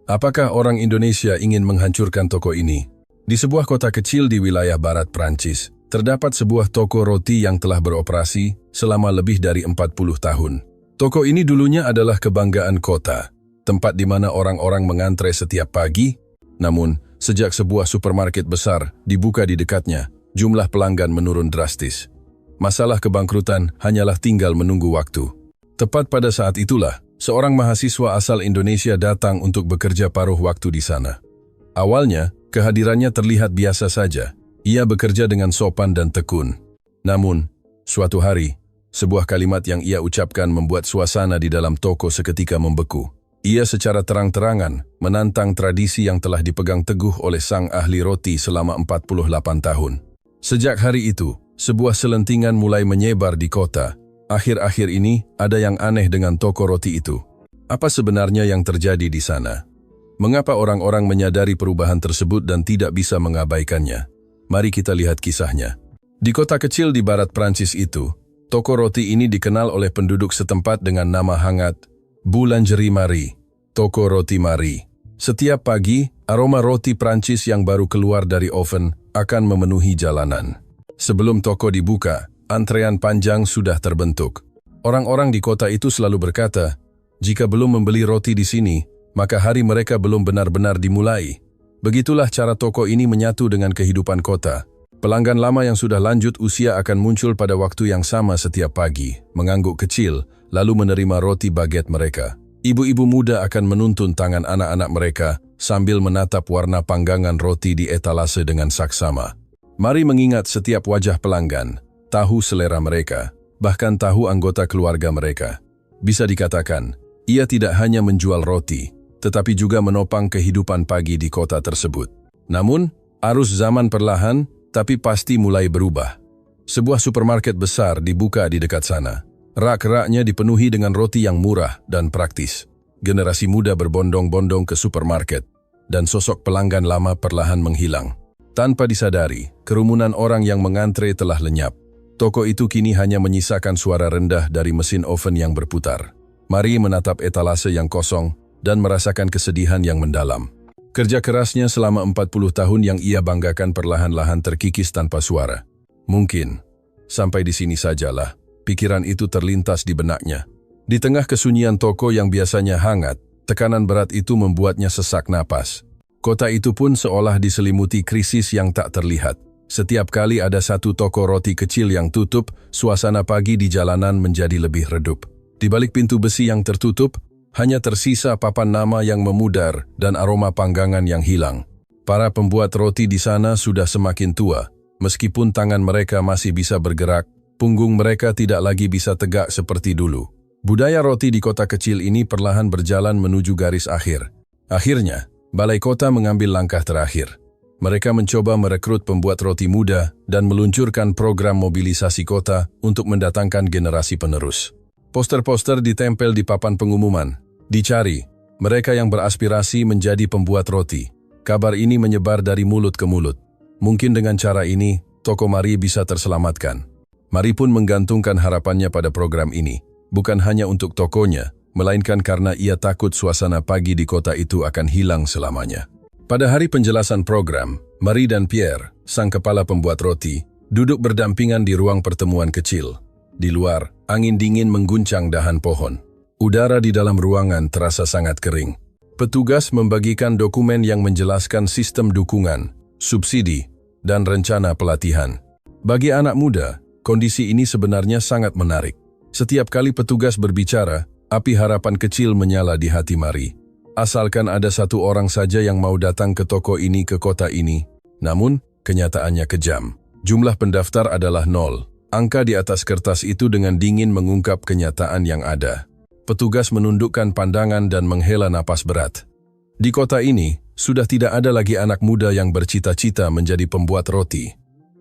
Apakah orang Indonesia ingin menghancurkan toko ini? Di sebuah kota kecil di wilayah barat Prancis, terdapat sebuah toko roti yang telah beroperasi selama lebih dari 40 tahun. Toko ini dulunya adalah kebanggaan kota, tempat di mana orang-orang mengantre setiap pagi. Namun, sejak sebuah supermarket besar dibuka di dekatnya, jumlah pelanggan menurun drastis. Masalah kebangkrutan hanyalah tinggal menunggu waktu. Tepat pada saat itulah, seorang mahasiswa asal Indonesia datang untuk bekerja paruh waktu di sana. Awalnya, kehadirannya terlihat biasa saja. Ia bekerja dengan sopan dan tekun. Namun, suatu hari, sebuah kalimat yang ia ucapkan membuat suasana di dalam toko seketika membeku. Ia secara terang-terangan menantang tradisi yang telah dipegang teguh oleh sang ahli roti selama 48 tahun. Sejak hari itu, sebuah selentingan mulai menyebar di kota. Akhir-akhir ini, ada yang aneh dengan toko roti itu. Apa sebenarnya yang terjadi di sana? Mengapa orang-orang menyadari perubahan tersebut dan tidak bisa mengabaikannya? Mari kita lihat kisahnya. Di kota kecil di barat Prancis itu, toko roti ini dikenal oleh penduduk setempat dengan nama hangat, Boulangerie Marie, toko roti Marie. Setiap pagi, aroma roti Prancis yang baru keluar dari oven akan memenuhi jalanan. Sebelum toko dibuka, antrean panjang sudah terbentuk. Orang-orang di kota itu selalu berkata, jika belum membeli roti di sini, maka hari mereka belum benar-benar dimulai. Begitulah cara toko ini menyatu dengan kehidupan kota. Pelanggan lama yang sudah lanjut usia akan muncul pada waktu yang sama setiap pagi, mengangguk kecil, lalu menerima roti baguette mereka. Ibu-ibu muda akan menuntun tangan anak-anak mereka sambil menatap warna panggangan roti di etalase dengan saksama. Mari mengingat setiap wajah pelanggan, tahu selera mereka, bahkan tahu anggota keluarga mereka. Bisa dikatakan, ia tidak hanya menjual roti, tetapi juga menopang kehidupan pagi di kota tersebut. Namun, arus zaman perlahan, tapi pasti mulai berubah. Sebuah supermarket besar dibuka di dekat sana. Rak-raknya dipenuhi dengan roti yang murah dan praktis. Generasi muda berbondong-bondong ke supermarket, dan sosok pelanggan lama perlahan menghilang. Tanpa disadari, kerumunan orang yang mengantre telah lenyap. Toko itu kini hanya menyisakan suara rendah dari mesin oven yang berputar. Mari menatap etalase yang kosong dan merasakan kesedihan yang mendalam. Kerja kerasnya selama 40 tahun yang ia banggakan perlahan-lahan terkikis tanpa suara. Mungkin, sampai di sini sajalah, pikiran itu terlintas di benaknya. Di tengah kesunyian toko yang biasanya hangat, tekanan berat itu membuatnya sesak napas. Kota itu pun seolah diselimuti krisis yang tak terlihat. Setiap kali ada satu toko roti kecil yang tutup, suasana pagi di jalanan menjadi lebih redup. Di balik pintu besi yang tertutup, hanya tersisa papan nama yang memudar dan aroma panggangan yang hilang. Para pembuat roti di sana sudah semakin tua. Meskipun tangan mereka masih bisa bergerak, punggung mereka tidak lagi bisa tegak seperti dulu. Budaya roti di kota kecil ini perlahan berjalan menuju garis akhir. Akhirnya, Balai Kota mengambil langkah terakhir. Mereka mencoba merekrut pembuat roti muda dan meluncurkan program mobilisasi kota untuk mendatangkan generasi penerus. Poster-poster ditempel di papan pengumuman. Dicari, mereka yang beraspirasi menjadi pembuat roti. Kabar ini menyebar dari mulut ke mulut. Mungkin dengan cara ini, toko Marie bisa terselamatkan. Marie pun menggantungkan harapannya pada program ini. Bukan hanya untuk tokonya, melainkan karena ia takut suasana pagi di kota itu akan hilang selamanya. Pada hari penjelasan program, Marie dan Pierre, sang kepala pembuat roti, duduk berdampingan di ruang pertemuan kecil. Di luar, angin dingin mengguncang dahan pohon. Udara di dalam ruangan terasa sangat kering. Petugas membagikan dokumen yang menjelaskan sistem dukungan, subsidi, dan rencana pelatihan. Bagi anak muda, kondisi ini sebenarnya sangat menarik. Setiap kali petugas berbicara, api harapan kecil menyala di hati Marie. Asalkan ada satu orang saja yang mau datang ke toko ini ke kota ini. Namun, kenyataannya kejam. Jumlah pendaftar adalah 0. Angka di atas kertas itu dengan dingin mengungkap kenyataan yang ada. Petugas menundukkan pandangan dan menghela napas berat. Di kota ini, sudah tidak ada lagi anak muda yang bercita-cita menjadi pembuat roti.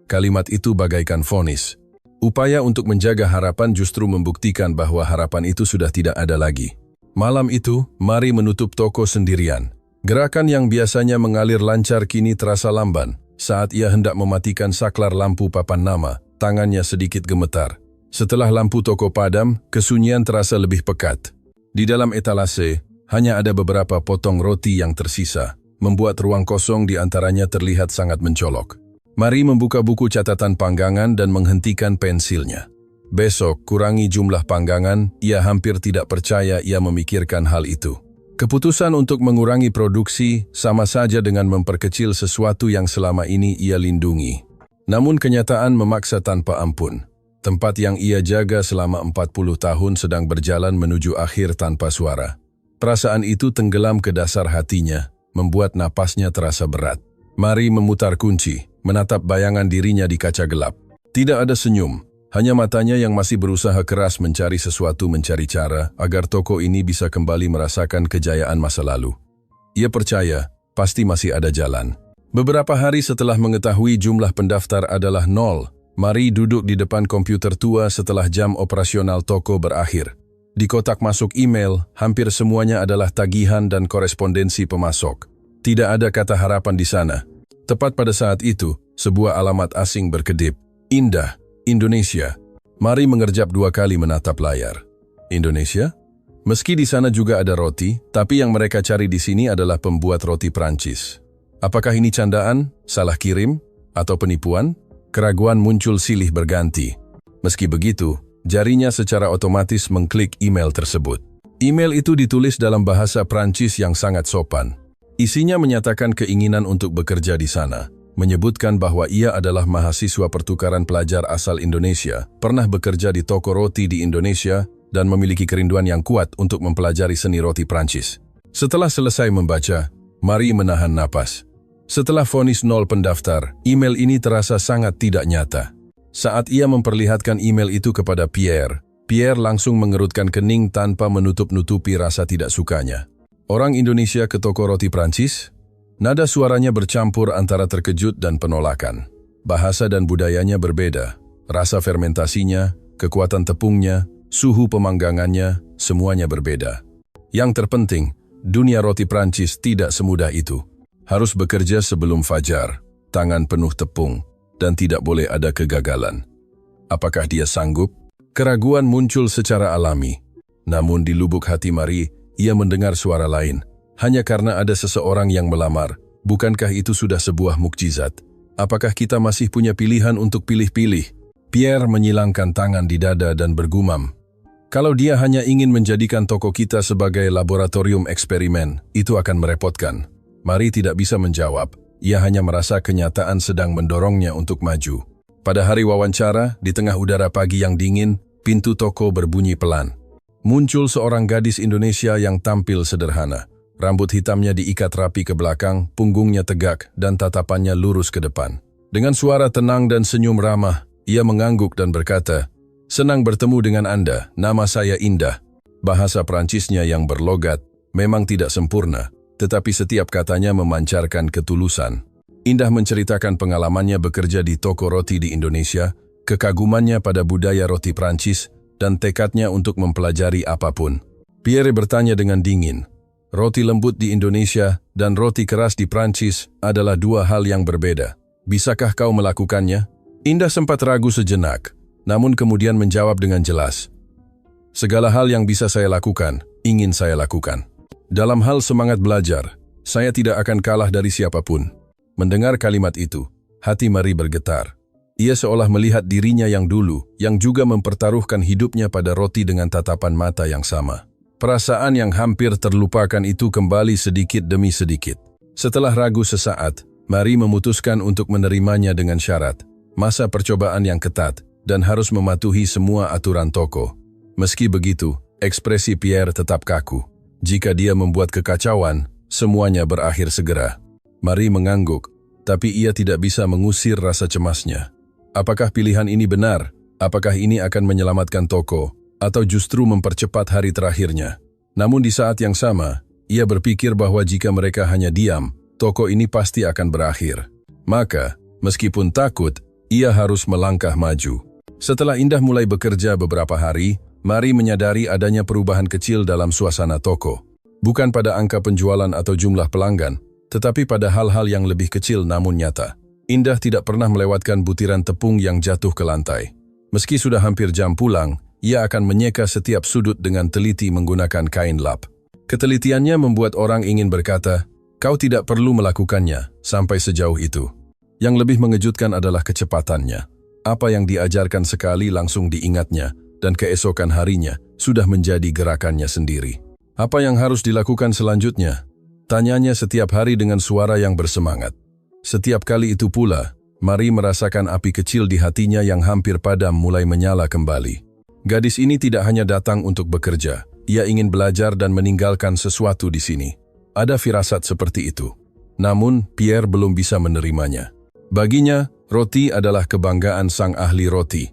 Kalimat itu bagaikan vonis. Upaya untuk menjaga harapan justru membuktikan bahwa harapan itu sudah tidak ada lagi. Malam itu, Marie menutup toko sendirian. Gerakan yang biasanya mengalir lancar kini terasa lamban. Saat ia hendak mematikan saklar lampu papan nama, tangannya sedikit gemetar. Setelah lampu toko padam, kesunyian terasa lebih pekat. Di dalam etalase, Hanya ada beberapa potong roti yang tersisa, membuat ruang kosong di antaranya terlihat sangat mencolok. Marie membuka buku catatan panggangan dan menghentikan pensilnya. Besok, kurangi jumlah panggangan, ia hampir tidak percaya ia memikirkan hal itu. Keputusan untuk mengurangi produksi sama saja dengan memperkecil sesuatu yang selama ini ia lindungi. Namun kenyataan memaksa tanpa ampun. Tempat yang ia jaga selama 40 tahun sedang berjalan menuju akhir tanpa suara. Perasaan itu tenggelam ke dasar hatinya, membuat napasnya terasa berat. Marie memutar kunci, menatap bayangan dirinya di kaca gelap. Tidak ada senyum. Hanya matanya yang masih berusaha keras mencari sesuatu, mencari cara agar toko ini bisa kembali merasakan kejayaan masa lalu. Ia percaya, pasti masih ada jalan. Beberapa hari setelah mengetahui jumlah pendaftar adalah 0, Marie duduk di depan komputer tua setelah jam operasional toko berakhir. Di kotak masuk email, hampir semuanya adalah tagihan dan korespondensi pemasok. Tidak ada kata harapan di sana. Tepat pada saat itu, sebuah alamat asing berkedip. Indah, Indonesia. Marie mengerjap 2 kali menatap layar. Indonesia? Meski di sana juga ada roti, tapi yang mereka cari di sini adalah pembuat roti Prancis. Apakah ini candaan, salah kirim, atau penipuan? Keraguan muncul silih berganti. Meski begitu, jarinya secara otomatis mengklik email tersebut. Email itu ditulis dalam bahasa Prancis yang sangat sopan. Isinya menyatakan keinginan untuk bekerja di sana. Menyebutkan bahwa ia adalah mahasiswa pertukaran pelajar asal Indonesia, pernah bekerja di toko roti di Indonesia, dan memiliki kerinduan yang kuat untuk mempelajari seni roti Prancis. Setelah selesai membaca, Marie menahan napas. Setelah vonis 0 pendaftar, email ini terasa sangat tidak nyata. Saat ia memperlihatkan email itu kepada Pierre, Pierre langsung mengerutkan kening tanpa menutup-nutupi rasa tidak sukanya. Orang Indonesia ke toko roti Prancis? Nada suaranya bercampur antara terkejut dan penolakan. Bahasa dan budayanya berbeda. Rasa fermentasinya, kekuatan tepungnya, suhu pemanggangannya, semuanya berbeda. Yang terpenting, dunia roti Prancis tidak semudah itu. Harus bekerja sebelum fajar, tangan penuh tepung, dan tidak boleh ada kegagalan. Apakah dia sanggup? Keraguan muncul secara alami. Namun di lubuk hati Marie, ia mendengar suara lain. Hanya karena ada seseorang yang melamar, bukankah itu sudah sebuah mukjizat? Apakah kita masih punya pilihan untuk pilih-pilih? Pierre menyilangkan tangan di dada dan bergumam. Kalau dia hanya ingin menjadikan toko kita sebagai laboratorium eksperimen, itu akan merepotkan. Marie tidak bisa menjawab. Ia hanya merasa kenyataan sedang mendorongnya untuk maju. Pada hari wawancara, di tengah udara pagi yang dingin, pintu toko berbunyi pelan. Muncul seorang gadis Indonesia yang tampil sederhana. Rambut hitamnya diikat rapi ke belakang, punggungnya tegak, dan tatapannya lurus ke depan. Dengan suara tenang dan senyum ramah, ia mengangguk dan berkata, "Senang bertemu dengan Anda, nama saya Indah." Bahasa Prancisnya yang berlogat memang tidak sempurna, tetapi setiap katanya memancarkan ketulusan. Indah menceritakan pengalamannya bekerja di toko roti di Indonesia, kekagumannya pada budaya roti Prancis, dan tekadnya untuk mempelajari apapun. Pierre bertanya dengan dingin, "Roti lembut di Indonesia dan roti keras di Prancis adalah 2 hal yang berbeda. Bisakah kau melakukannya?" Indah sempat ragu sejenak, namun kemudian menjawab dengan jelas, "Segala hal yang bisa saya lakukan, ingin saya lakukan. Dalam hal semangat belajar, saya tidak akan kalah dari siapapun." Mendengar kalimat itu, hati Marie bergetar. Ia seolah melihat dirinya yang dulu, yang juga mempertaruhkan hidupnya pada roti dengan tatapan mata yang sama. Perasaan yang hampir terlupakan itu kembali sedikit demi sedikit. Setelah ragu sesaat, Marie memutuskan untuk menerimanya dengan syarat, masa percobaan yang ketat, dan harus mematuhi semua aturan toko. Meski begitu, ekspresi Pierre tetap kaku. Jika dia membuat kekacauan, semuanya berakhir segera. Marie mengangguk, tapi ia tidak bisa mengusir rasa cemasnya. Apakah pilihan ini benar? Apakah ini akan menyelamatkan toko? Atau justru mempercepat hari terakhirnya? Namun di saat yang sama, ia berpikir bahwa jika mereka hanya diam, toko ini pasti akan berakhir. Maka, meskipun takut, ia harus melangkah maju. Setelah Indah mulai bekerja beberapa hari, Marie menyadari adanya perubahan kecil dalam suasana toko. Bukan pada angka penjualan atau jumlah pelanggan, tetapi pada hal-hal yang lebih kecil namun nyata. Indah tidak pernah melewatkan butiran tepung yang jatuh ke lantai. Meski sudah hampir jam pulang, ia akan menyeka setiap sudut dengan teliti menggunakan kain lap. Ketelitiannya membuat orang ingin berkata, kau tidak perlu melakukannya sampai sejauh itu. Yang lebih mengejutkan adalah kecepatannya. Apa yang diajarkan sekali langsung diingatnya, dan keesokan harinya sudah menjadi gerakannya sendiri. Apa yang harus dilakukan selanjutnya? Tanyanya setiap hari dengan suara yang bersemangat. Setiap kali itu pula, Marie merasakan api kecil di hatinya yang hampir padam mulai menyala kembali. Gadis ini tidak hanya datang untuk bekerja, ia ingin belajar dan meninggalkan sesuatu di sini. Ada firasat seperti itu. Namun, Pierre belum bisa menerimanya. Baginya, roti adalah kebanggaan sang ahli roti.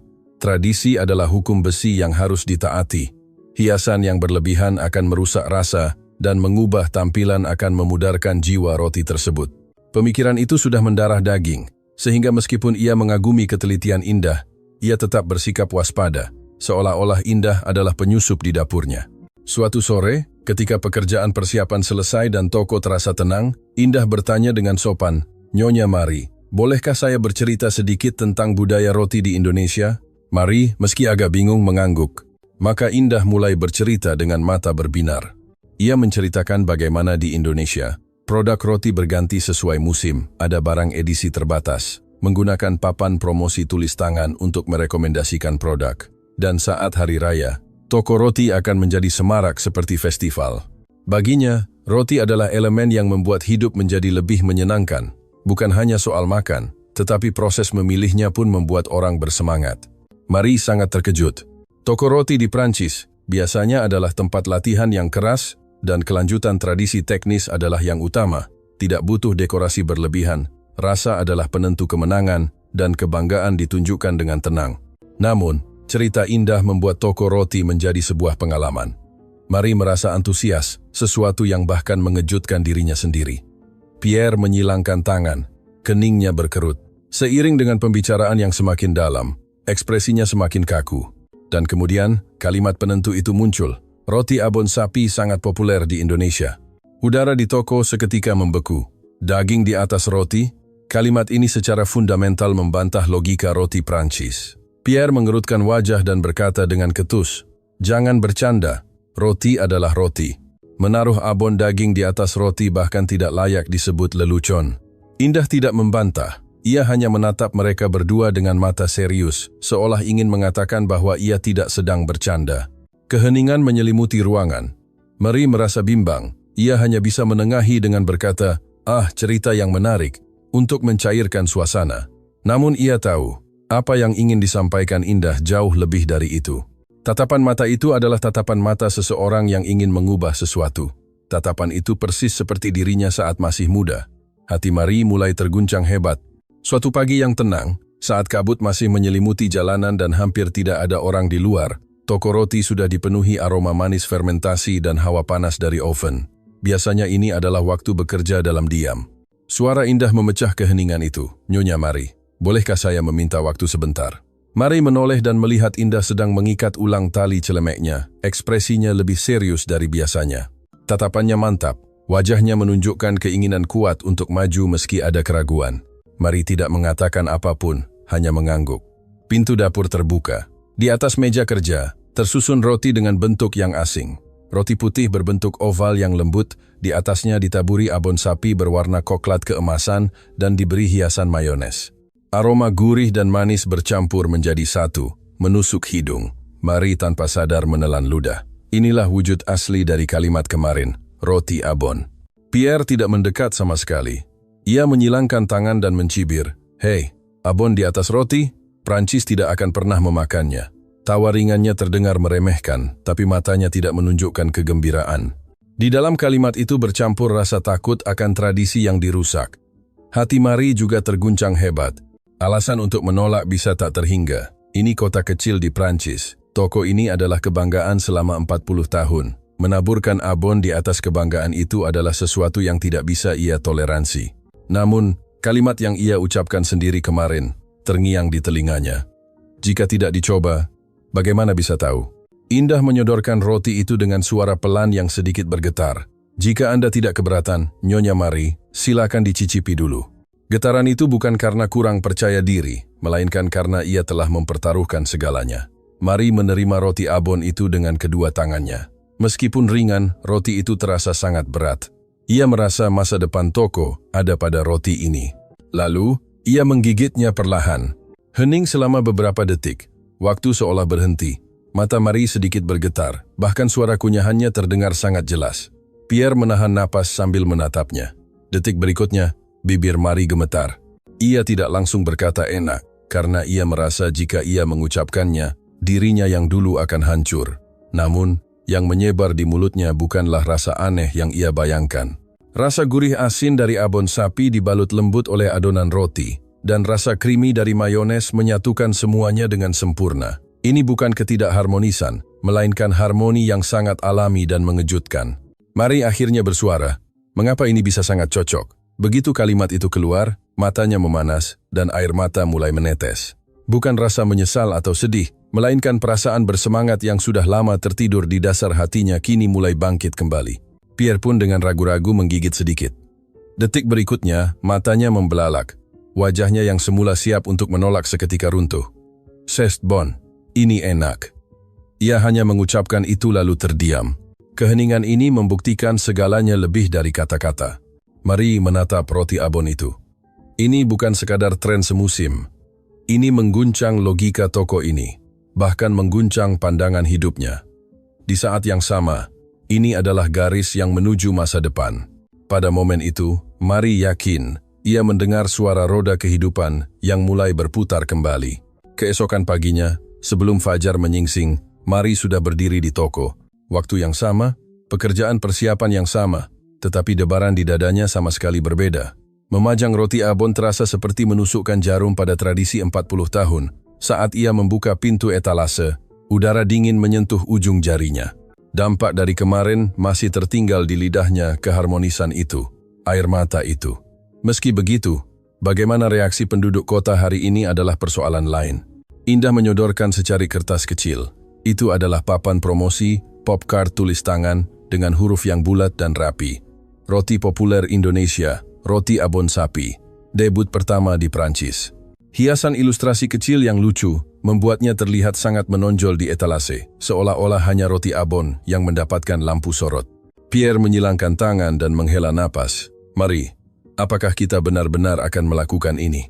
Tradisi adalah hukum besi yang harus ditaati. Hiasan yang berlebihan akan merusak rasa dan mengubah tampilan akan memudarkan jiwa roti tersebut. Pemikiran itu sudah mendarah daging, sehingga meskipun ia mengagumi ketelitian Indah, ia tetap bersikap waspada, seolah-olah Indah adalah penyusup di dapurnya. Suatu sore, ketika pekerjaan persiapan selesai dan toko terasa tenang, Indah bertanya dengan sopan, "Nyonya Marie, bolehkah saya bercerita sedikit tentang budaya roti di Indonesia?" Marie, meski agak bingung, mengangguk. Maka Indah mulai bercerita dengan mata berbinar. Ia menceritakan bagaimana di Indonesia, produk roti berganti sesuai musim, ada barang edisi terbatas, menggunakan papan promosi tulis tangan untuk merekomendasikan produk. Dan saat hari raya, toko roti akan menjadi semarak seperti festival. Baginya, roti adalah elemen yang membuat hidup menjadi lebih menyenangkan. Bukan hanya soal makan, tetapi proses memilihnya pun membuat orang bersemangat. Marie sangat terkejut. Toko roti di Prancis biasanya adalah tempat latihan yang keras dan kelanjutan tradisi teknis adalah yang utama. Tidak butuh dekorasi berlebihan, rasa adalah penentu kemenangan dan kebanggaan ditunjukkan dengan tenang. Namun, cerita Indah membuat toko roti menjadi sebuah pengalaman. Marie merasa antusias, sesuatu yang bahkan mengejutkan dirinya sendiri. Pierre menyilangkan tangan, keningnya berkerut. Seiring dengan pembicaraan yang semakin dalam, ekspresinya semakin kaku. Dan kemudian, kalimat penentu itu muncul. Roti abon sapi sangat populer di Indonesia. Udara di toko seketika membeku. Daging di atas roti? Kalimat ini secara fundamental membantah logika roti Prancis. Pierre mengerutkan wajah dan berkata dengan ketus, "Jangan bercanda, roti adalah roti." Menaruh abon daging di atas roti bahkan tidak layak disebut lelucon. Indah tidak membantah. Ia hanya menatap mereka berdua dengan mata serius, seolah ingin mengatakan bahwa ia tidak sedang bercanda. Keheningan menyelimuti ruangan. Marie merasa bimbang. Ia hanya bisa menengahi dengan berkata, cerita yang menarik, untuk mencairkan suasana. Namun ia tahu, apa yang ingin disampaikan Indah jauh lebih dari itu. Tatapan mata itu adalah tatapan mata seseorang yang ingin mengubah sesuatu. Tatapan itu persis seperti dirinya saat masih muda. Hati Marie mulai terguncang hebat. Suatu pagi yang tenang, saat kabut masih menyelimuti jalanan dan hampir tidak ada orang di luar, toko roti sudah dipenuhi aroma manis fermentasi dan hawa panas dari oven. Biasanya ini adalah waktu bekerja dalam diam. Suara Indah memecah keheningan itu. "Nyonya Marie, bolehkah saya meminta waktu sebentar?" Marie menoleh dan melihat Indah sedang mengikat ulang tali celemeknya. Ekspresinya lebih serius dari biasanya. Tatapannya mantap, wajahnya menunjukkan keinginan kuat untuk maju meski ada keraguan. Marie tidak mengatakan apapun, hanya mengangguk. Pintu dapur terbuka. Di atas meja kerja, tersusun roti dengan bentuk yang asing. Roti putih berbentuk oval yang lembut, di atasnya ditaburi abon sapi berwarna coklat keemasan dan diberi hiasan mayones. Aroma gurih dan manis bercampur menjadi satu, menusuk hidung. Marie tanpa sadar menelan ludah. Inilah wujud asli dari kalimat kemarin, roti abon. Pierre tidak mendekat sama sekali. Ia menyilangkan tangan dan mencibir. "Hei, abon di atas roti? Prancis tidak akan pernah memakannya." Tawa ringannya terdengar meremehkan, tapi matanya tidak menunjukkan kegembiraan. Di dalam kalimat itu bercampur rasa takut akan tradisi yang dirusak. Hati Marie juga terguncang hebat. Alasan untuk menolak bisa tak terhingga. Ini kota kecil di Prancis. Toko ini adalah kebanggaan selama 40 tahun. Menaburkan abon di atas kebanggaan itu adalah sesuatu yang tidak bisa ia toleransi. Namun, kalimat yang ia ucapkan sendiri kemarin terngiang di telinganya. Jika tidak dicoba, bagaimana bisa tahu? Indah menyodorkan roti itu dengan suara pelan yang sedikit bergetar. "Jika Anda tidak keberatan, Nyonya Marie, silakan dicicipi dulu." Getaran itu bukan karena kurang percaya diri, melainkan karena ia telah mempertaruhkan segalanya. Marie menerima roti abon itu dengan kedua tangannya. Meskipun ringan, roti itu terasa sangat berat. Ia merasa masa depan toko ada pada roti ini. Lalu, ia menggigitnya perlahan. Hening selama beberapa detik. Waktu seolah berhenti. Mata Marie sedikit bergetar, bahkan suara kunyahannya terdengar sangat jelas. Pierre menahan napas sambil menatapnya. Detik berikutnya, bibir Marie gemetar. Ia tidak langsung berkata enak, karena ia merasa jika ia mengucapkannya, dirinya yang dulu akan hancur. Namun, yang menyebar di mulutnya bukanlah rasa aneh yang ia bayangkan. Rasa gurih asin dari abon sapi dibalut lembut oleh adonan roti, dan rasa krimi dari mayones menyatukan semuanya dengan sempurna. Ini bukan ketidakharmonisan, melainkan harmoni yang sangat alami dan mengejutkan. Marie akhirnya bersuara, "Mengapa ini bisa sangat cocok?" Begitu kalimat itu keluar, matanya memanas dan air mata mulai menetes. Bukan rasa menyesal atau sedih, melainkan perasaan bersemangat yang sudah lama tertidur di dasar hatinya kini mulai bangkit kembali. Pierre pun dengan ragu-ragu menggigit sedikit. Detik berikutnya, matanya membelalak. Wajahnya yang semula siap untuk menolak seketika runtuh. "C'est bon, ini enak." Ia hanya mengucapkan itu lalu terdiam. Keheningan ini membuktikan segalanya lebih dari kata-kata. Marie menatap roti abon itu. Ini bukan sekadar tren semusim. Ini mengguncang logika toko ini, bahkan mengguncang pandangan hidupnya. Di saat yang sama, ini adalah garis yang menuju masa depan. Pada momen itu, Marie yakin ia mendengar suara roda kehidupan yang mulai berputar kembali. Keesokan paginya, sebelum fajar menyingsing, Marie sudah berdiri di toko. Waktu yang sama, pekerjaan persiapan yang sama, tetapi debaran di dadanya sama sekali berbeda. Memajang roti abon terasa seperti menusukkan jarum pada tradisi 40 tahun. Saat ia membuka pintu etalase, udara dingin menyentuh ujung jarinya. Dampak dari kemarin masih tertinggal di lidahnya keharmonisan itu, air mata itu. Meski begitu, bagaimana reaksi penduduk kota hari ini adalah persoalan lain. Indah menyodorkan secari kertas kecil. Itu adalah papan promosi, popcard tulis tangan dengan huruf yang bulat dan rapi. Roti populer Indonesia, roti abon sapi, debut pertama di Prancis. Hiasan ilustrasi kecil yang lucu membuatnya terlihat sangat menonjol di etalase, seolah-olah hanya roti abon yang mendapatkan lampu sorot. Pierre menyilangkan tangan dan menghela napas. "Marie, apakah kita benar-benar akan melakukan ini?"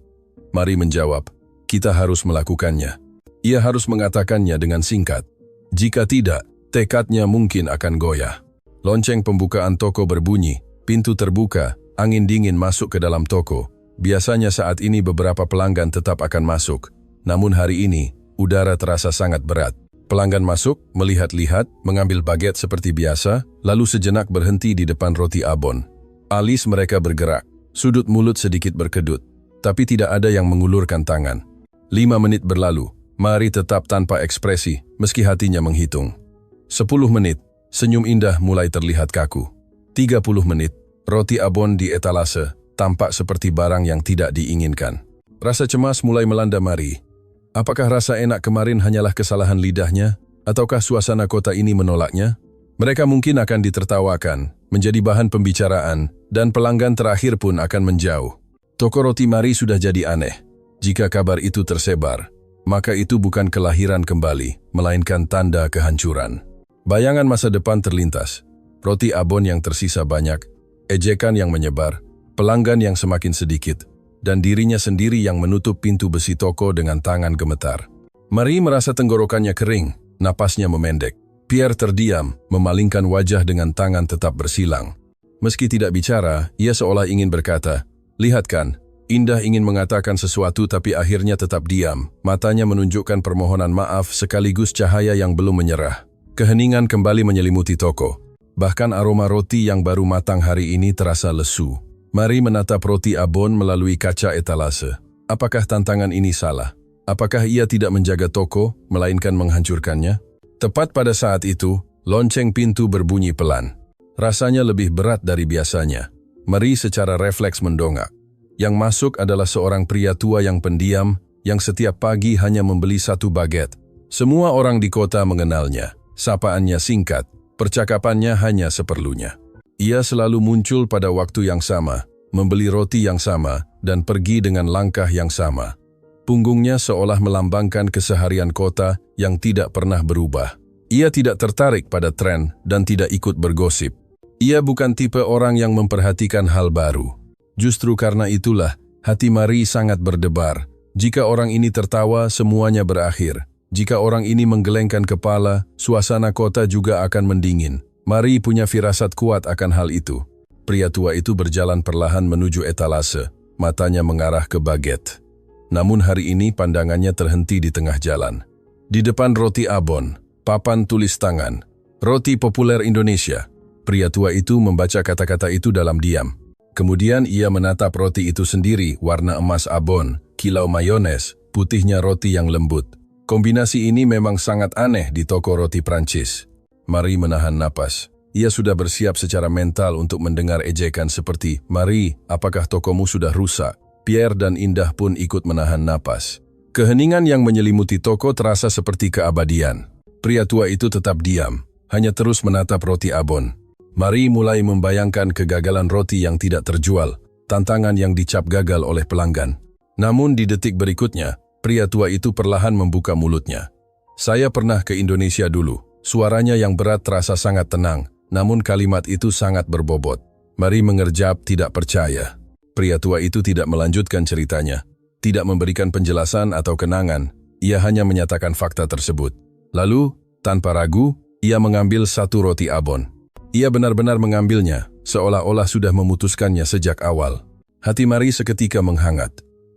Marie menjawab, "Kita harus melakukannya." Ia harus mengatakannya dengan singkat. Jika tidak, tekadnya mungkin akan goyah. Lonceng pembukaan toko berbunyi, pintu terbuka, angin dingin masuk ke dalam toko. Biasanya saat ini beberapa pelanggan tetap akan masuk. Namun hari ini, udara terasa sangat berat. Pelanggan masuk, melihat-lihat, mengambil baget seperti biasa, lalu sejenak berhenti di depan roti abon. Alis mereka bergerak, sudut mulut sedikit berkedut, tapi tidak ada yang mengulurkan tangan. 5 menit berlalu, Marie tetap tanpa ekspresi, meski hatinya menghitung. 10 menit, senyum Indah mulai terlihat kaku. 30 menit, roti abon di etalase tampak seperti barang yang tidak diinginkan. Rasa cemas mulai melanda Marie. Apakah rasa enak kemarin hanyalah kesalahan lidahnya, ataukah suasana kota ini menolaknya? Mereka mungkin akan ditertawakan, menjadi bahan pembicaraan, dan pelanggan terakhir pun akan menjauh. Toko roti Marie sudah jadi aneh. Jika kabar itu tersebar, maka itu bukan kelahiran kembali, melainkan tanda kehancuran. Bayangan masa depan terlintas. Roti abon yang tersisa banyak, ejekan yang menyebar, pelanggan yang semakin sedikit, dan dirinya sendiri yang menutup pintu besi toko dengan tangan gemetar. Marie merasa tenggorokannya kering, napasnya memendek. Pierre terdiam, memalingkan wajah dengan tangan tetap bersilang. Meski tidak bicara, ia seolah ingin berkata, "Lihat kan, Indah ingin mengatakan sesuatu tapi akhirnya tetap diam." Matanya menunjukkan permohonan maaf sekaligus cahaya yang belum menyerah. Keheningan kembali menyelimuti toko. Bahkan aroma roti yang baru matang hari ini terasa lesu. Marie menatap roti abon melalui kaca etalase. Apakah tantangan ini salah? Apakah ia tidak menjaga toko, melainkan menghancurkannya? Tepat pada saat itu, lonceng pintu berbunyi pelan. Rasanya lebih berat dari biasanya. Marie secara refleks mendongak. Yang masuk adalah seorang pria tua yang pendiam, yang setiap pagi hanya membeli 1 baget. Semua orang di kota mengenalnya. Sapaannya singkat, percakapannya hanya seperlunya. Ia selalu muncul pada waktu yang sama, membeli roti yang sama, dan pergi dengan langkah yang sama. Punggungnya seolah melambangkan keseharian kota yang tidak pernah berubah. Ia tidak tertarik pada tren dan tidak ikut bergosip. Ia bukan tipe orang yang memperhatikan hal baru. Justru karena itulah, hati Marie sangat berdebar. Jika orang ini tertawa, semuanya berakhir. Jika orang ini menggelengkan kepala, suasana kota juga akan mendingin. Marie punya firasat kuat akan hal itu. Pria tua itu berjalan perlahan menuju etalase, matanya mengarah ke baget. Namun hari ini pandangannya terhenti di tengah jalan. Di depan roti abon, papan tulis tangan, roti populer Indonesia. Pria tua itu membaca kata-kata itu dalam diam. Kemudian ia menatap roti itu sendiri, warna emas abon, kilau mayones, putihnya roti yang lembut. Kombinasi ini memang sangat aneh di toko roti Prancis. Marie menahan napas. Ia sudah bersiap secara mental untuk mendengar ejekan seperti, "Marie, apakah tokomu sudah rusak?" Pierre dan Indah pun ikut menahan napas. Keheningan yang menyelimuti toko terasa seperti keabadian. Pria tua itu tetap diam, hanya terus menatap roti abon. Marie mulai membayangkan kegagalan roti yang tidak terjual, tantangan yang dicap gagal oleh pelanggan. Namun di detik berikutnya, pria tua itu perlahan membuka mulutnya. "Saya pernah ke Indonesia dulu." Suaranya yang berat terasa sangat tenang, namun kalimat itu sangat berbobot. Marie mengerjap tidak percaya. Pria tua itu tidak melanjutkan ceritanya, tidak memberikan penjelasan atau kenangan, ia hanya menyatakan fakta tersebut. Lalu, tanpa ragu, ia mengambil satu roti abon. Ia benar-benar mengambilnya, seolah-olah sudah memutuskannya sejak awal. Hati Marie seketika menghangat.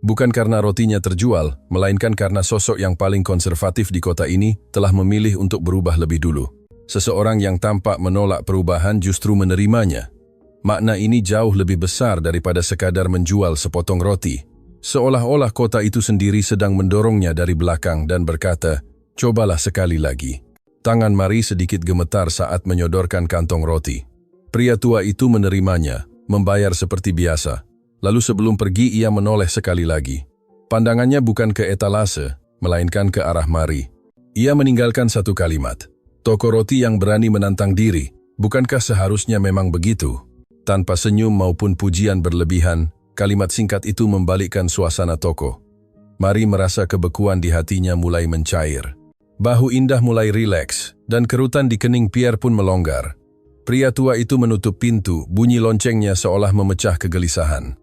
Bukan karena rotinya terjual, melainkan karena sosok yang paling konservatif di kota ini telah memilih untuk berubah lebih dulu. Seseorang yang tampak menolak perubahan justru menerimanya. Makna ini jauh lebih besar daripada sekadar menjual sepotong roti. Seolah-olah kota itu sendiri sedang mendorongnya dari belakang dan berkata, "Cobalah sekali lagi." Tangan Marie sedikit gemetar saat menyodorkan kantong roti. Pria tua itu menerimanya, membayar seperti biasa. Lalu sebelum pergi ia menoleh sekali lagi. Pandangannya bukan ke etalase, melainkan ke arah Marie. Ia meninggalkan satu kalimat. "Toko roti yang berani menantang diri, bukankah seharusnya memang begitu?" Tanpa senyum maupun pujian berlebihan, kalimat singkat itu membalikkan suasana toko. Marie merasa kebekuan di hatinya mulai mencair. Bahu Indah mulai rileks, dan kerutan di kening Pierre pun melonggar. Pria tua itu menutup pintu, bunyi loncengnya seolah memecah kegelisahan.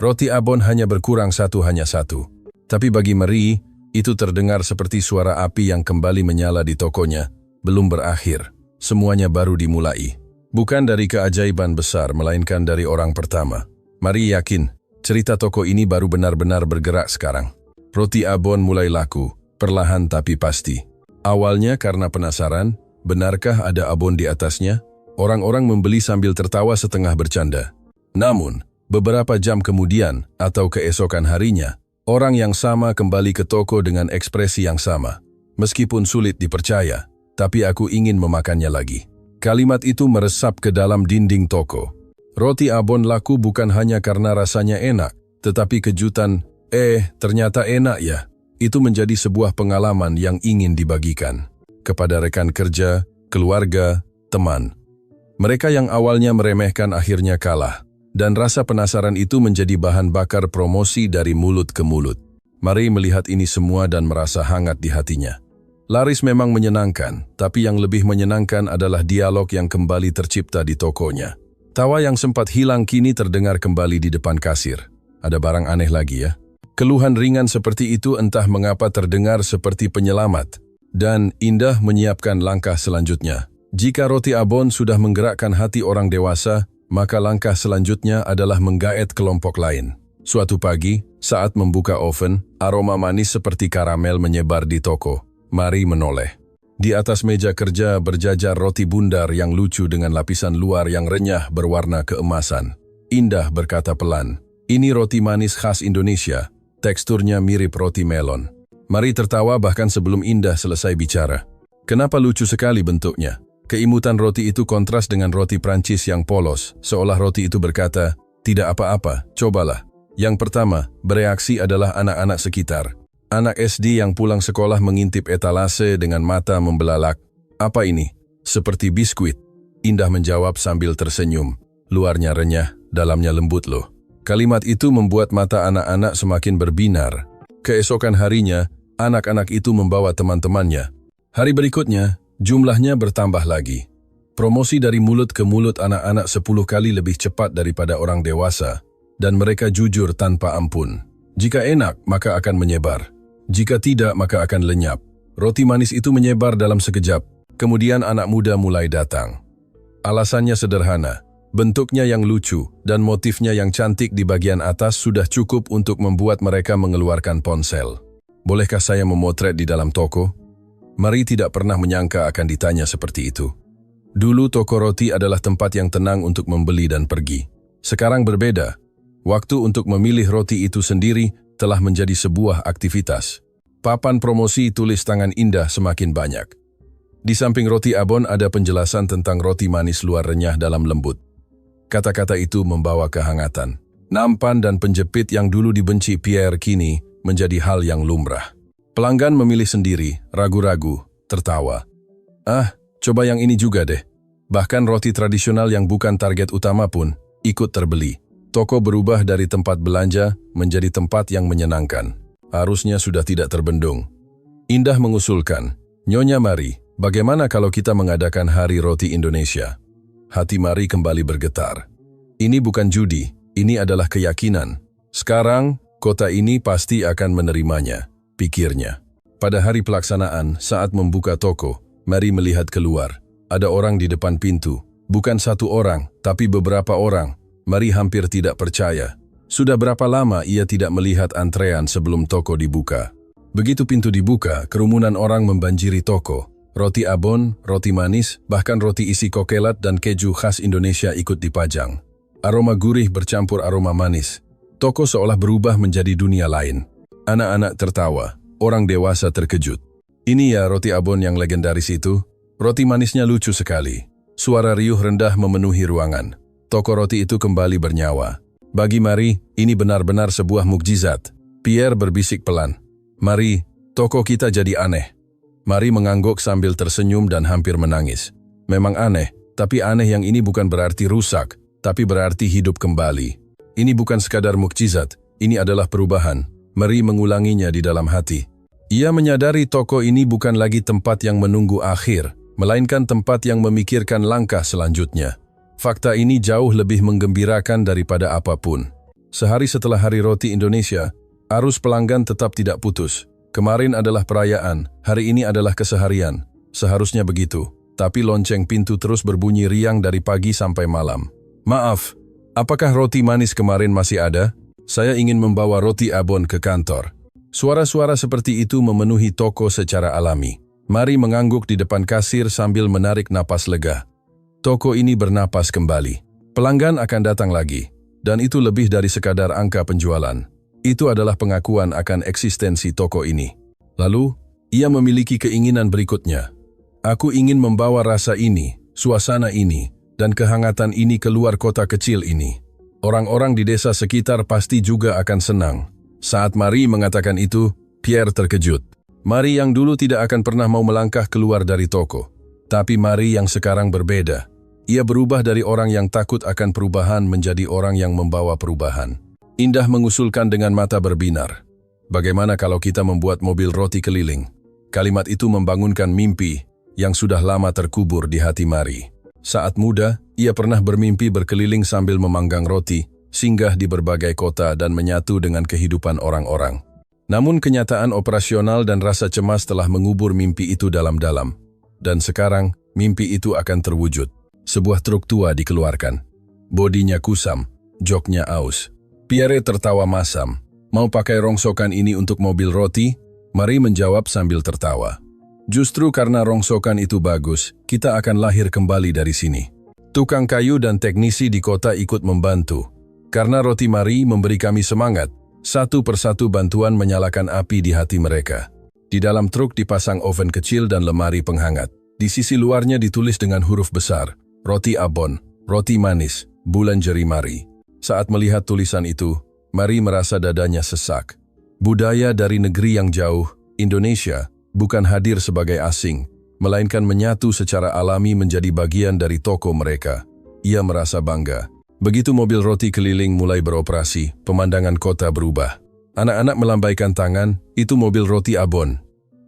Roti abon hanya berkurang hanya satu. Tapi bagi Marie, itu terdengar seperti suara api yang kembali menyala di tokonya. Belum berakhir, semuanya baru dimulai. Bukan dari keajaiban besar, melainkan dari orang pertama. Marie yakin, cerita toko ini baru benar-benar bergerak sekarang. Roti abon mulai laku, perlahan tapi pasti. Awalnya karena penasaran, benarkah ada abon di atasnya? Orang-orang membeli sambil tertawa setengah bercanda. Namun, beberapa jam kemudian, atau keesokan harinya, orang yang sama kembali ke toko dengan ekspresi yang sama. "Meskipun sulit dipercaya, tapi aku ingin memakannya lagi." Kalimat itu meresap ke dalam dinding toko. Roti abon laku bukan hanya karena rasanya enak, tetapi kejutan, ternyata enak ya. Itu menjadi sebuah pengalaman yang ingin dibagikan. Kepada rekan kerja, keluarga, teman. Mereka yang awalnya meremehkan akhirnya kalah. Dan rasa penasaran itu menjadi bahan bakar promosi dari mulut ke mulut. Marie melihat ini semua dan merasa hangat di hatinya. Laris memang menyenangkan, tapi yang lebih menyenangkan adalah dialog yang kembali tercipta di tokonya. Tawa yang sempat hilang kini terdengar kembali di depan kasir. Ada barang aneh lagi ya. Keluhan ringan seperti itu entah mengapa terdengar seperti penyelamat. Dan Indah menyiapkan langkah selanjutnya. Jika roti abon sudah menggerakkan hati orang dewasa, maka langkah selanjutnya adalah menggaet kelompok lain. Suatu pagi, saat membuka oven, aroma manis seperti karamel menyebar di toko. Marie menoleh. Di atas meja kerja berjajar roti bundar yang lucu dengan lapisan luar yang renyah berwarna keemasan. Indah berkata pelan, "Ini roti manis khas Indonesia, teksturnya mirip roti melon." Marie tertawa bahkan sebelum Indah selesai bicara. Kenapa lucu sekali bentuknya? Keimutan roti itu kontras dengan roti Prancis yang polos, seolah roti itu berkata, "Tidak apa-apa, cobalah." Yang pertama, bereaksi adalah anak-anak sekitar. Anak SD yang pulang sekolah mengintip etalase dengan mata membelalak. "Apa ini?" "Seperti biskuit." Indah menjawab sambil tersenyum. "Luarnya renyah, dalamnya lembut loh." Kalimat itu membuat mata anak-anak semakin berbinar. Keesokan harinya, anak-anak itu membawa teman-temannya. Hari berikutnya, Jumlahnya bertambah lagi. Promosi dari mulut ke mulut anak-anak 10 kali lebih cepat daripada orang dewasa, dan mereka jujur tanpa ampun. Jika enak, maka akan menyebar. Jika tidak, maka akan lenyap. Roti manis itu menyebar dalam sekejap, kemudian anak muda mulai datang. Alasannya sederhana, bentuknya yang lucu dan motifnya yang cantik di bagian atas sudah cukup untuk membuat mereka mengeluarkan ponsel. Bolehkah saya memotret di dalam toko? Marie tidak pernah menyangka akan ditanya seperti itu. Dulu toko roti adalah tempat yang tenang untuk membeli dan pergi. Sekarang berbeda. Waktu untuk memilih roti itu sendiri telah menjadi sebuah aktivitas. Papan promosi tulis tangan indah semakin banyak. Di samping roti abon ada penjelasan tentang roti manis luar renyah dalam lembut. Kata-kata itu membawa kehangatan. Nampan dan penjepit yang dulu dibenci Pierre kini menjadi hal yang lumrah. Pelanggan memilih sendiri, ragu-ragu, tertawa. Coba yang ini juga deh. Bahkan roti tradisional yang bukan target utama pun ikut terbeli. Toko berubah dari tempat belanja menjadi tempat yang menyenangkan. Arusnya sudah tidak terbendung. Indah mengusulkan, "Nyonya Marie, bagaimana kalau kita mengadakan Hari Roti Indonesia?" Hati Marie kembali bergetar. Ini bukan judi, ini adalah keyakinan. Sekarang, kota ini pasti akan menerimanya, pikirnya. Pada hari pelaksanaan, saat membuka toko, Marie melihat keluar. Ada orang di depan pintu. Bukan satu orang, tapi beberapa orang. Marie hampir tidak percaya. Sudah berapa lama ia tidak melihat antrean sebelum toko dibuka. Begitu pintu dibuka, kerumunan orang membanjiri toko. Roti abon, roti manis, bahkan roti isi kokelat dan keju khas Indonesia ikut dipajang. Aroma gurih bercampur aroma manis. Toko seolah berubah menjadi dunia lain. Anak-anak tertawa, orang dewasa terkejut. Ini ya roti abon yang legendaris itu? Roti manisnya lucu sekali. Suara riuh rendah memenuhi ruangan. Toko roti itu kembali bernyawa. Bagi Marie, ini benar-benar sebuah mukjizat. Pierre berbisik pelan. "Marie, toko kita jadi aneh." Marie mengangguk sambil tersenyum dan hampir menangis. Memang aneh, tapi aneh yang ini bukan berarti rusak, tapi berarti hidup kembali. Ini bukan sekadar mukjizat, ini adalah perubahan. Marie mengulanginya di dalam hati. Ia menyadari toko ini bukan lagi tempat yang menunggu akhir, melainkan tempat yang memikirkan langkah selanjutnya. Fakta ini jauh lebih menggembirakan daripada apapun. Sehari setelah Hari Roti Indonesia, arus pelanggan tetap tidak putus. Kemarin adalah perayaan, hari ini adalah keseharian. Seharusnya begitu, tapi lonceng pintu terus berbunyi riang dari pagi sampai malam. "Maaf, apakah roti manis kemarin masih ada? Saya ingin membawa roti abon ke kantor." Suara-suara seperti itu memenuhi toko secara alami. Marie mengangguk di depan kasir sambil menarik napas lega. Toko ini bernapas kembali. Pelanggan akan datang lagi, dan itu lebih dari sekadar angka penjualan. Itu adalah pengakuan akan eksistensi toko ini. Lalu, ia memiliki keinginan berikutnya. "Aku ingin membawa rasa ini, suasana ini, dan kehangatan ini keluar kota kecil ini. Orang-orang di desa sekitar pasti juga akan senang." Saat Marie mengatakan itu, Pierre terkejut. Marie yang dulu tidak akan pernah mau melangkah keluar dari toko. Tapi Marie yang sekarang berbeda. Ia berubah dari orang yang takut akan perubahan menjadi orang yang membawa perubahan. Indah mengusulkan dengan mata berbinar. "Bagaimana kalau kita membuat mobil roti keliling?" Kalimat itu membangunkan mimpi yang sudah lama terkubur di hati Marie. Saat muda, ia pernah bermimpi berkeliling sambil memanggang roti, singgah di berbagai kota dan menyatu dengan kehidupan orang-orang. Namun kenyataan operasional dan rasa cemas telah mengubur mimpi itu dalam-dalam. Dan sekarang, mimpi itu akan terwujud. Sebuah truk tua dikeluarkan. Bodinya kusam, joknya aus. Pierre tertawa masam. "Mau pakai rongsokan ini untuk mobil roti?" Marie menjawab sambil tertawa. "Justru karena rongsokan itu bagus, kita akan lahir kembali dari sini." Tukang kayu dan teknisi di kota ikut membantu. Karena roti Marie memberi kami semangat, satu persatu bantuan menyalakan api di hati mereka. Di dalam truk dipasang oven kecil dan lemari penghangat. Di sisi luarnya ditulis dengan huruf besar, "Roti abon, roti manis, bulan jeri Marie." Saat melihat tulisan itu, Marie merasa dadanya sesak. Budaya dari negeri yang jauh, Indonesia, bukan hadir sebagai asing, melainkan menyatu secara alami menjadi bagian dari toko mereka. Ia merasa bangga. Begitu mobil roti keliling mulai beroperasi, pemandangan kota berubah. Anak-anak melambaikan tangan, itu mobil roti abon.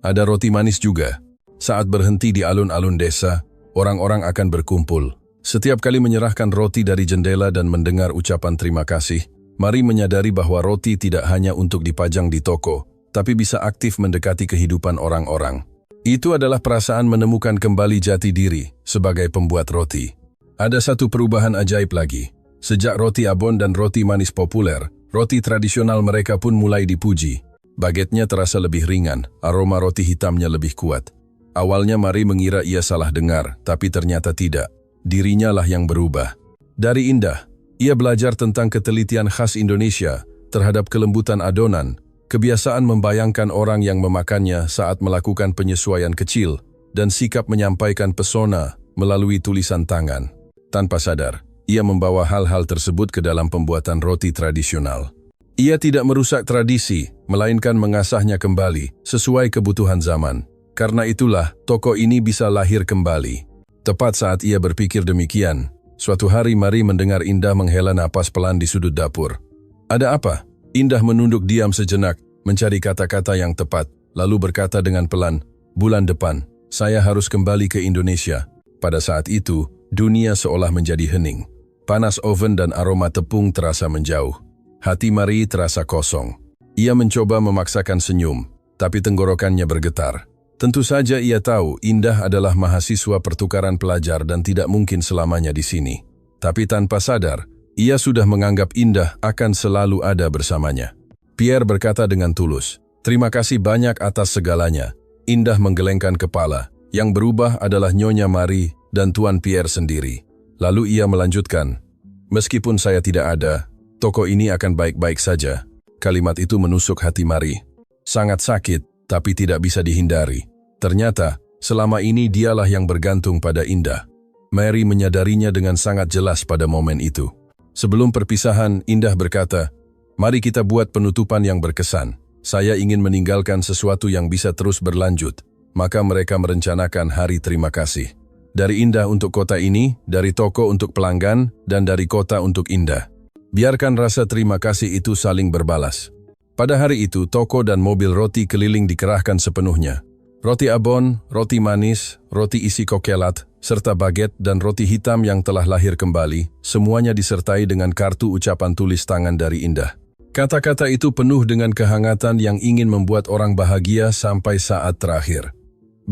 Ada roti manis juga. Saat berhenti di alun-alun desa, orang-orang akan berkumpul. Setiap kali menyerahkan roti dari jendela dan mendengar ucapan terima kasih, Marie menyadari bahwa roti tidak hanya untuk dipajang di toko, tapi bisa aktif mendekati kehidupan orang-orang. Itu adalah perasaan menemukan kembali jati diri sebagai pembuat roti. Ada satu perubahan ajaib lagi. Sejak roti abon dan roti manis populer, roti tradisional mereka pun mulai dipuji. Bagetnya terasa lebih ringan, aroma roti hitamnya lebih kuat. Awalnya Marie mengira ia salah dengar, tapi ternyata tidak. Dirinya lah yang berubah. Dari Indah, ia belajar tentang ketelitian khas Indonesia terhadap kelembutan adonan, kebiasaan membayangkan orang yang memakannya saat melakukan penyesuaian kecil, dan sikap menyampaikan pesona melalui tulisan tangan. Tanpa sadar, ia membawa hal-hal tersebut ke dalam pembuatan roti tradisional. Ia tidak merusak tradisi, melainkan mengasahnya kembali sesuai kebutuhan zaman. Karena itulah, toko ini bisa lahir kembali. Tepat saat ia berpikir demikian, suatu hari Marie mendengar Indah menghela napas pelan di sudut dapur. "Ada apa?" Indah menunduk diam sejenak, mencari kata-kata yang tepat, lalu berkata dengan pelan, "Bulan depan, saya harus kembali ke Indonesia." Pada saat itu, dunia seolah menjadi hening. Panas oven dan aroma tepung terasa menjauh. Hati Marie terasa kosong. Ia mencoba memaksakan senyum, tapi tenggorokannya bergetar. Tentu saja ia tahu Indah adalah mahasiswa pertukaran pelajar dan tidak mungkin selamanya di sini. Tapi tanpa sadar, ia sudah menganggap Indah akan selalu ada bersamanya. Pierre berkata dengan tulus, "Terima kasih banyak atas segalanya." Indah menggelengkan kepala. Yang berubah adalah Nyonya Marie dan Tuan Pierre sendiri. Lalu ia melanjutkan, "Meskipun saya tidak ada, toko ini akan baik-baik saja." Kalimat itu menusuk hati Marie. Sangat sakit, tapi tidak bisa dihindari. Ternyata, selama ini dialah yang bergantung pada Indah. Marie menyadarinya dengan sangat jelas pada momen itu. Sebelum perpisahan, Indah berkata, "Mari kita buat penutupan yang berkesan. Saya ingin meninggalkan sesuatu yang bisa terus berlanjut." Maka mereka merencanakan hari terima kasih. Dari Indah untuk kota ini, dari toko untuk pelanggan, dan dari kota untuk Indah. Biarkan rasa terima kasih itu saling berbalas. Pada hari itu, toko dan mobil roti keliling dikerahkan sepenuhnya. Roti abon, roti manis, roti isi kokelat, serta baget dan roti hitam yang telah lahir kembali, semuanya disertai dengan kartu ucapan tulis tangan dari Indah. Kata-kata itu penuh dengan kehangatan yang ingin membuat orang bahagia sampai saat terakhir.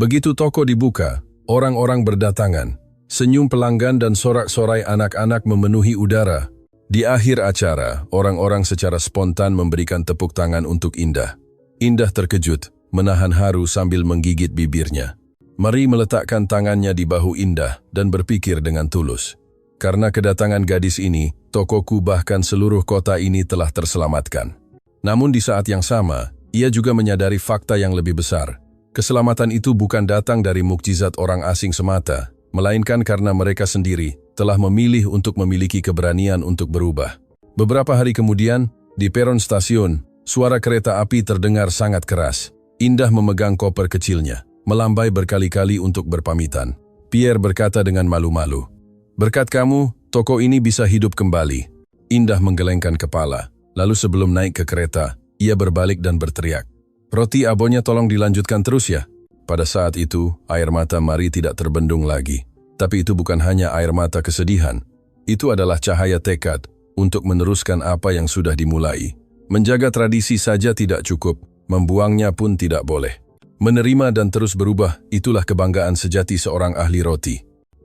Begitu toko dibuka, orang-orang berdatangan. Senyum pelanggan dan sorak-sorai anak-anak memenuhi udara. Di akhir acara, orang-orang secara spontan memberikan tepuk tangan untuk Indah. Indah terkejut, menahan haru sambil menggigit bibirnya. Marie meletakkan tangannya di bahu Indah dan berpikir dengan tulus. Karena kedatangan gadis ini, tokoku bahkan seluruh kota ini telah terselamatkan. Namun di saat yang sama, ia juga menyadari fakta yang lebih besar. Keselamatan itu bukan datang dari mukjizat orang asing semata, melainkan karena mereka sendiri telah memilih untuk memiliki keberanian untuk berubah. Beberapa hari kemudian, di peron stasiun, suara kereta api terdengar sangat keras. Indah memegang koper kecilnya, melambai berkali-kali untuk berpamitan. Pierre berkata dengan malu-malu, "Berkat kamu, toko ini bisa hidup kembali." Indah menggelengkan kepala, lalu sebelum naik ke kereta, ia berbalik dan berteriak, "Roti abonnya tolong dilanjutkan terus ya." Pada saat itu, air mata Marie tidak terbendung lagi. Tapi itu bukan hanya air mata kesedihan. Itu adalah cahaya tekad untuk meneruskan apa yang sudah dimulai. Menjaga tradisi saja tidak cukup, membuangnya pun tidak boleh. Menerima dan terus berubah, itulah kebanggaan sejati seorang ahli roti.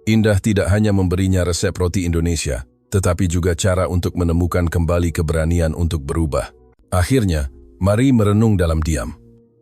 Indah tidak hanya memberinya resep roti Indonesia, tetapi juga cara untuk menemukan kembali keberanian untuk berubah. Akhirnya, Marie merenung dalam diam.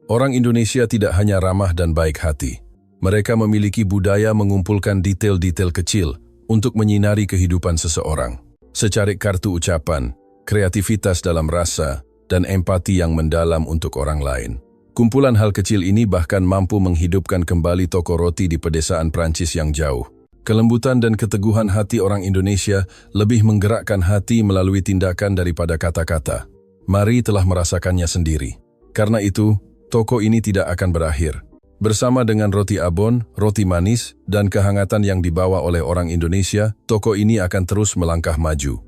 Orang Indonesia tidak hanya ramah dan baik hati. Mereka memiliki budaya mengumpulkan detail-detail kecil untuk menyinari kehidupan seseorang. Secarik kartu ucapan, kreativitas dalam rasa, dan empati yang mendalam untuk orang lain. Kumpulan hal kecil ini bahkan mampu menghidupkan kembali toko roti di pedesaan Prancis yang jauh. Kelembutan dan keteguhan hati orang Indonesia lebih menggerakkan hati melalui tindakan daripada kata-kata. Marie telah merasakannya sendiri. Karena itu, toko ini tidak akan berakhir. Bersama dengan roti abon, roti manis, dan kehangatan yang dibawa oleh orang Indonesia, toko ini akan terus melangkah maju.